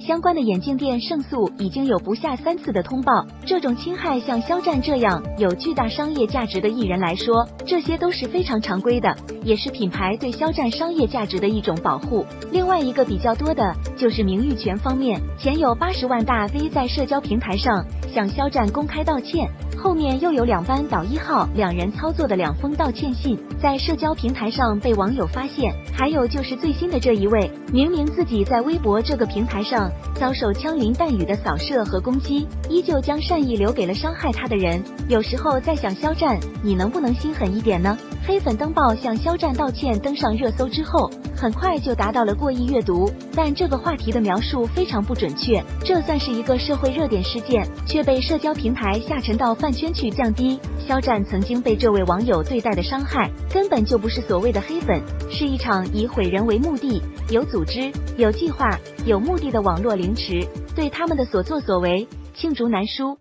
相关的眼镜店胜诉已经有不下3次的通报。这种侵害像肖战这样有巨大商业价值的艺人来说，这些都是非常常规的，也是品牌对肖战商业价值的一种保护。另外一个比较多的就是名誉权方面，前有80万大 V 在社交平台上向肖战公开道歉，后面又有2班倒1号2人操作的2封道歉信在社交平台上被网友发现。还有就是最新的这一位，明明自己在微博这个平台上遭受枪林弹雨的扫射和攻击，依旧将善意留给了伤害他的人。有时候在想，肖战，你能不能心狠一点呢？黑粉登报向肖战道歉登上热搜之后，很快就达到了过亿阅读，但这个话题的描述非常不准确，这算是一个社会热点事件，却被社交平台下沉到饭圈去降低。肖战曾经被这位网友对待的伤害，根本就不是所谓的黑粉，是一场以毁人为目的、有组织、有计划、有目的的网络凌迟，对他们的所作所为罄竹难书。